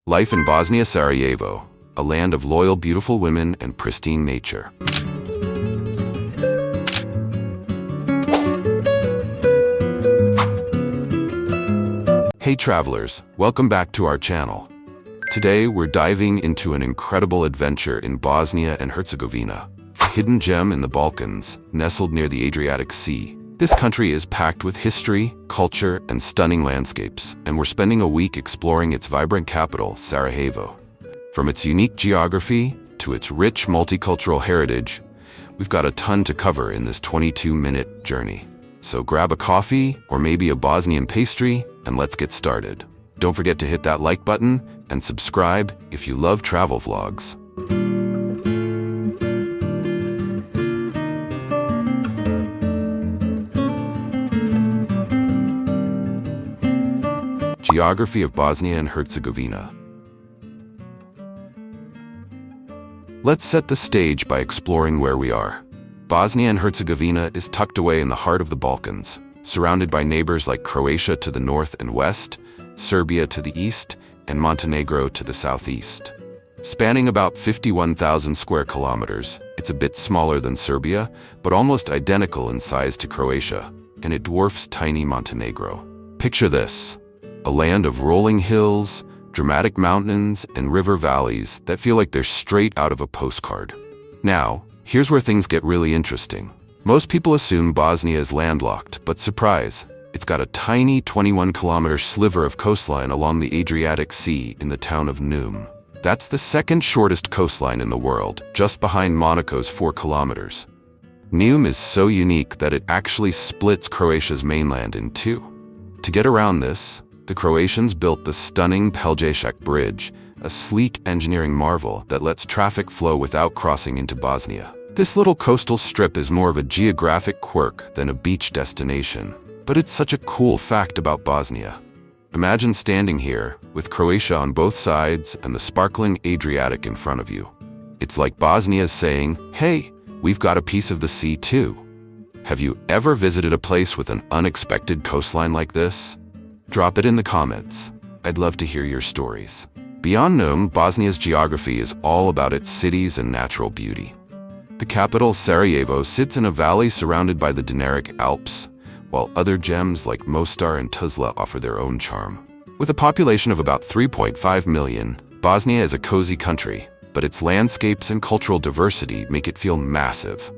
Life in Bosnia Sarajevo, a land of loyal, beautiful women and pristine nature. Hey travelers, welcome back to our channel. Today we're diving into an incredible adventure in Bosnia and Herzegovina, a hidden gem in the Balkans, nestled near the Adriatic Sea. This country is packed with history, culture, and stunning landscapes, and we're spending a week exploring its vibrant capital, Sarajevo. From its unique geography to its rich multicultural heritage, we've got a ton to cover in this 22-minute journey. So grab a coffee or maybe a Bosnian pastry and let's get started. Don't forget to hit that like button and subscribe if you love travel vlogs. Geography of Bosnia and Herzegovina. Let's set the stage by exploring where we are. Bosnia and Herzegovina is tucked away in the heart of the Balkans, surrounded by neighbors like Croatia to the north and west, Serbia to the east, and Montenegro to the southeast. Spanning about 51,000 square kilometers, it's a bit smaller than Serbia, but almost identical in size to Croatia, and it dwarfs tiny Montenegro. Picture this: a land of rolling hills, dramatic mountains, and river valleys that feel like they're straight out of a postcard. Now, here's where things get really interesting. Most people assume Bosnia is landlocked, but surprise, it's got a tiny 21-kilometer sliver of coastline along the Adriatic Sea in the town of Neum. That's the second shortest coastline in the world, just behind Monaco's 4 kilometers. Neum is so unique that it actually splits Croatia's mainland in two. To get around this, the Croatians built the stunning Pelješac Bridge, a sleek engineering marvel that lets traffic flow without crossing into Bosnia. This little coastal strip is more of a geographic quirk than a beach destination, but it's such a cool fact about Bosnia. Imagine standing here, with Croatia on both sides and the sparkling Adriatic in front of you. It's like Bosnia's saying, hey, we've got a piece of the sea too. Have you ever visited a place with an unexpected coastline like this? Drop it in the comments. I'd love to hear your stories. Beyond Neum, Bosnia's geography is all about its cities and natural beauty. The capital, Sarajevo, sits in a valley surrounded by the Dinaric Alps, while other gems like Mostar and Tuzla offer their own charm. With a population of about 3.5 million, Bosnia is a cozy country, but its landscapes and cultural diversity make it feel massive.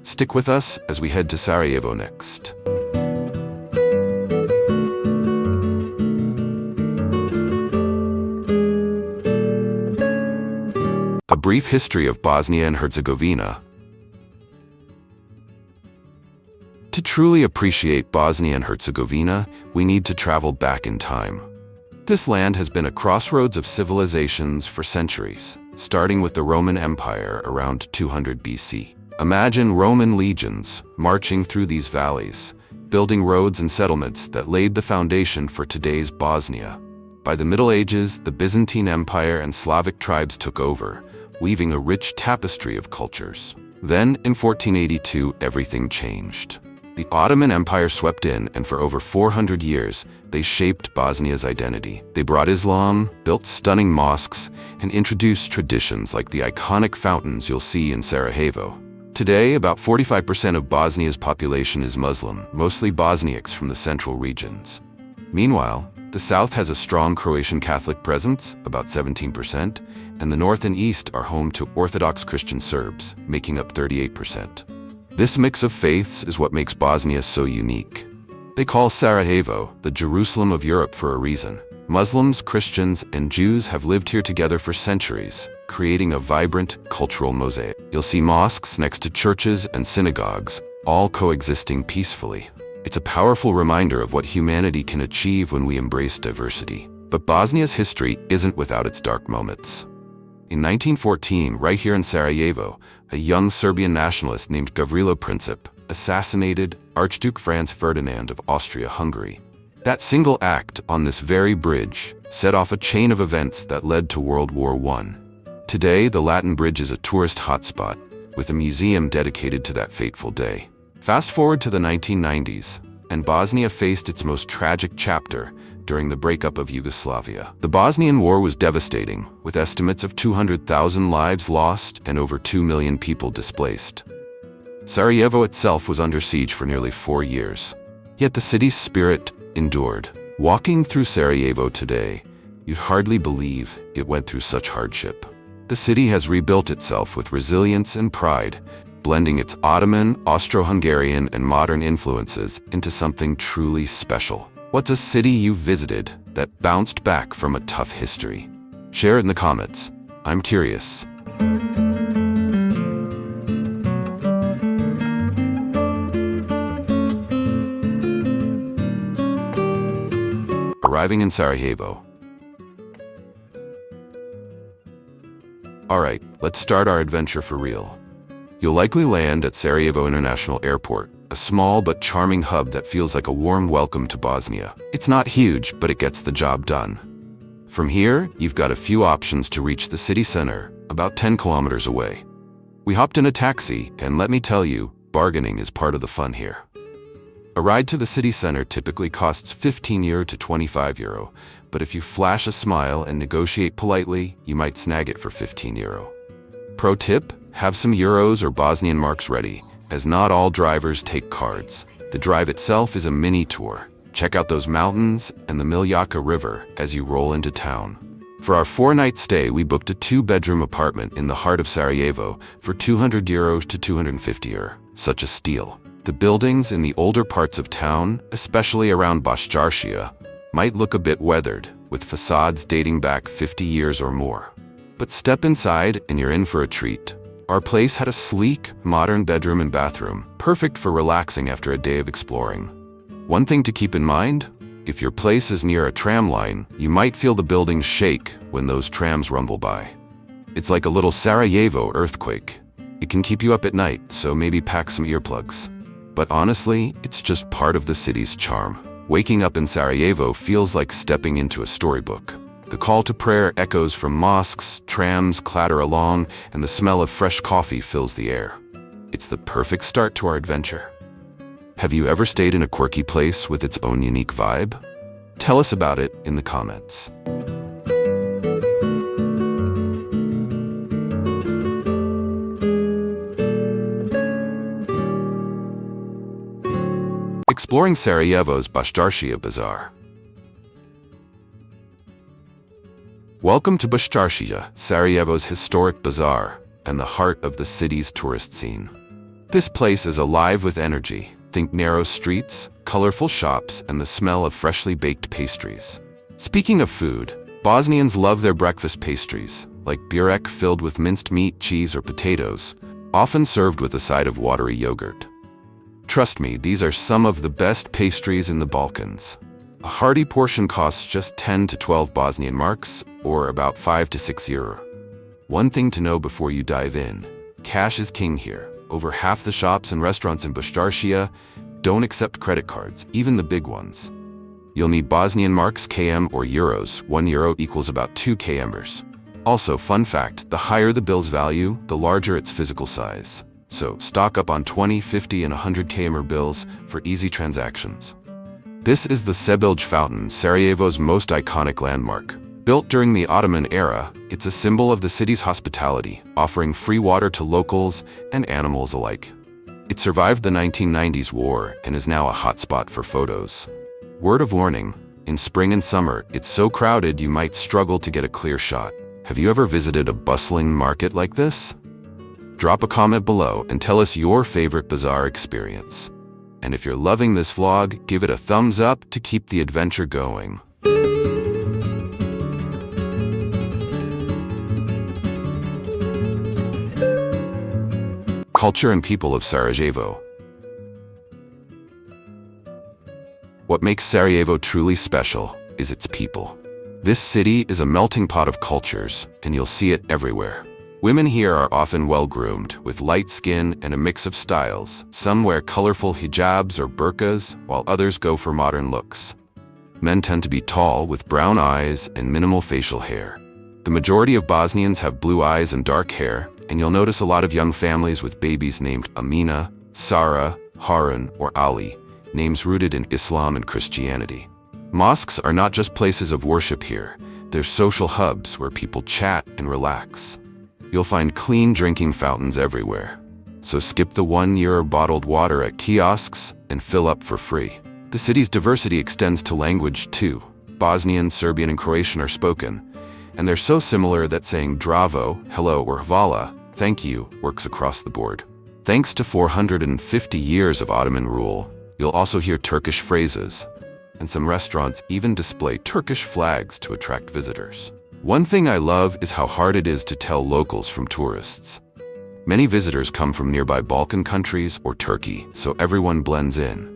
Stick with us as we head to Sarajevo next. A brief history of Bosnia and Herzegovina. To truly appreciate Bosnia and Herzegovina, we need to travel back in time. This land has been a crossroads of civilizations for centuries, starting with the Roman Empire around 200 BC. Imagine Roman legions marching through these valleys, building roads and settlements that laid the foundation for today's Bosnia. By the Middle Ages, the Byzantine Empire and Slavic tribes took over, weaving a rich tapestry of cultures. Then, in 1482, everything changed. The Ottoman Empire swept in, and for over 400 years, they shaped Bosnia's identity. They brought Islam, built stunning mosques, and introduced traditions like the iconic fountains you'll see in Sarajevo. Today, about 45% of Bosnia's population is Muslim, mostly Bosniaks from the central regions. Meanwhile, the south has a strong Croatian Catholic presence, about 17%, and the north and east are home to Orthodox Christian Serbs, making up 38%. This mix of faiths is what makes Bosnia so unique. They call Sarajevo the Jerusalem of Europe for a reason. Muslims, Christians, and Jews have lived here together for centuries, creating a vibrant cultural mosaic. You'll see mosques next to churches and synagogues, all coexisting peacefully. It's a powerful reminder of what humanity can achieve when we embrace diversity. But Bosnia's history isn't without its dark moments. In 1914, right here in Sarajevo, a young Serbian nationalist named Gavrilo Princip assassinated Archduke Franz Ferdinand of Austria-Hungary. That single act on this very bridge set off a chain of events that led to World War I. Today, the Latin Bridge is a tourist hotspot, with a museum dedicated to that fateful day. Fast forward to the 1990s, and Bosnia faced its most tragic chapter, during the breakup of Yugoslavia. The Bosnian War was devastating, with estimates of 200,000 lives lost and over 2 million people displaced. Sarajevo itself was under siege for nearly 4 years. Yet the city's spirit endured. Walking through Sarajevo today, you'd hardly believe it went through such hardship. The city has rebuilt itself with resilience and pride, blending its Ottoman, Austro-Hungarian, and modern influences into something truly special. What's a city you visited that bounced back from a tough history? Share it in the comments. I'm curious. Arriving in Sarajevo. Alright, let's start our adventure for real. You'll likely land at Sarajevo International Airport, a small but charming hub that feels like a warm welcome to Bosnia. It's not huge, but it gets the job done. From here, you've got a few options to reach the city center, about 10 kilometers away. We hopped in a taxi, and let me tell you, bargaining is part of the fun here. A ride to the city center typically costs €15 to €25, but if you flash a smile and negotiate politely, you might snag it for €15. Pro tip, have some euros or Bosnian marks ready, as not all drivers take cards. The drive itself is a mini tour. Check out those mountains and the Miljacka River as you roll into town. For our 4-night stay, we booked a 2-bedroom apartment in the heart of Sarajevo for €200 to €250. Such a steal. The buildings in the older parts of town, especially around Baščaršija, might look a bit weathered, with facades dating back 50 years or more. But step inside and you're in for a treat. Our place had a sleek, modern bedroom and bathroom, perfect for relaxing after a day of exploring. One thing to keep in mind, if your place is near a tram line, you might feel the building shake when those trams rumble by. It's like a little Sarajevo earthquake. It can keep you up at night, so maybe pack some earplugs. But honestly, it's just part of the city's charm. Waking up in Sarajevo feels like stepping into a storybook. The call to prayer echoes from mosques, trams clatter along, and the smell of fresh coffee fills the air. It's the perfect start to our adventure. Have you ever stayed in a quirky place with its own unique vibe? Tell us about it in the comments. Exploring Sarajevo's Baščaršija Bazaar. Welcome to Baščaršija, Sarajevo's historic bazaar, and the heart of the city's tourist scene. This place is alive with energy. Think narrow streets, colorful shops, and the smell of freshly baked pastries. Speaking of food, Bosnians love their breakfast pastries, like burek filled with minced meat, cheese, or potatoes, often served with a side of watery yogurt. Trust me, these are some of the best pastries in the Balkans. A hearty portion costs just 10 to 12 Bosnian marks, or about €5 to €6. One thing to know before you dive in, cash is king here. Over half the shops and restaurants in Baščaršija don't accept credit cards, even the big ones. You'll need Bosnian marks, km, or euros. €1 equals about 2 kmers. Also, fun fact, the higher the bill's value, the larger its physical size. So stock up on 20, 50, and 100 km bills for easy transactions. This is the Sebilj Fountain, Sarajevo's most iconic landmark. Built during the Ottoman era, it's a symbol of the city's hospitality, offering free water to locals and animals alike. It survived the 1990s war and is now a hotspot for photos. Word of warning, in spring and summer, it's so crowded you might struggle to get a clear shot. Have you ever visited a bustling market like this? Drop a comment below and tell us your favorite bazaar experience. And if you're loving this vlog, give it a thumbs up to keep the adventure going. Culture and people of Sarajevo. What makes Sarajevo truly special is its people. This city is a melting pot of cultures, and you'll see it everywhere. Women here are often well-groomed, with light skin and a mix of styles. Some wear colorful hijabs or burqas, while others go for modern looks. Men tend to be tall, with brown eyes and minimal facial hair. The majority of Bosnians have blue eyes and dark hair, and you'll notice a lot of young families with babies named Amina, Sara, Harun, or Ali, names rooted in Islam and Christianity. Mosques are not just places of worship here. They're social hubs where people chat and relax. You'll find clean drinking fountains everywhere. So skip the €1 bottled water at kiosks and fill up for free. The city's diversity extends to language too. Bosnian, Serbian, and Croatian are spoken, and they're so similar that saying "Zdravo," hello, or "Hvala," thank you, works across the board. Thanks to 450 years of Ottoman rule, you'll also hear Turkish phrases, and some restaurants even display Turkish flags to attract visitors. One thing I love is how hard it is to tell locals from tourists. Many visitors come from nearby Balkan countries or Turkey, so everyone blends in.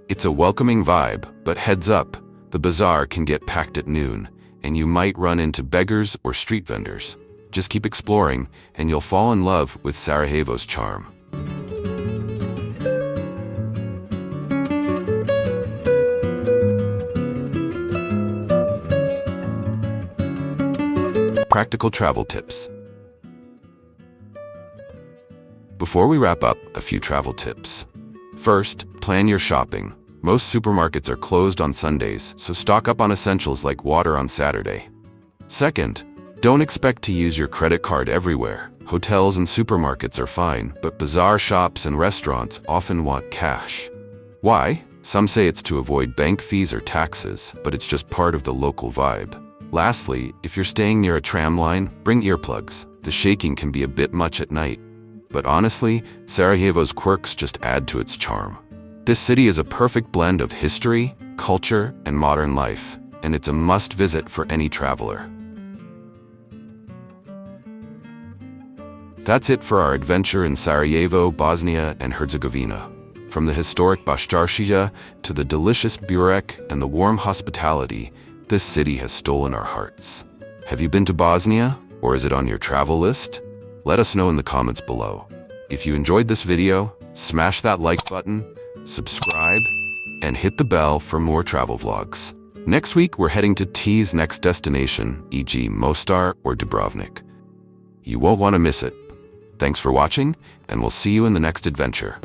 It's a welcoming vibe, but heads up, the bazaar can get packed at noon, and you might run into beggars or street vendors. Just keep exploring, and you'll fall in love with Sarajevo's charm. Practical travel tips. Before we wrap up, a few travel tips. First, plan your shopping. Most supermarkets are closed on Sundays, so stock up on essentials like water on Saturday. Second, don't expect to use your credit card everywhere. Hotels and supermarkets are fine, but bazaar shops and restaurants often want cash. Why? Some say it's to avoid bank fees or taxes, but it's just part of the local vibe. Lastly, if you're staying near a tram line, bring earplugs. The shaking can be a bit much at night. But honestly, Sarajevo's quirks just add to its charm. This city is a perfect blend of history, culture, and modern life, and it's a must-visit for any traveler. That's it for our adventure in Sarajevo, Bosnia and Herzegovina. From the historic Baščaršija to the delicious burek and the warm hospitality, this city has stolen our hearts. Have you been to Bosnia, or is it on your travel list? Let us know in the comments below. If you enjoyed this video, smash that like button, subscribe, and hit the bell for more travel vlogs. Next week, we're heading to T's next destination, e.g. Mostar or Dubrovnik. You won't want to miss it. Thanks for watching, and we'll see you in the next adventure.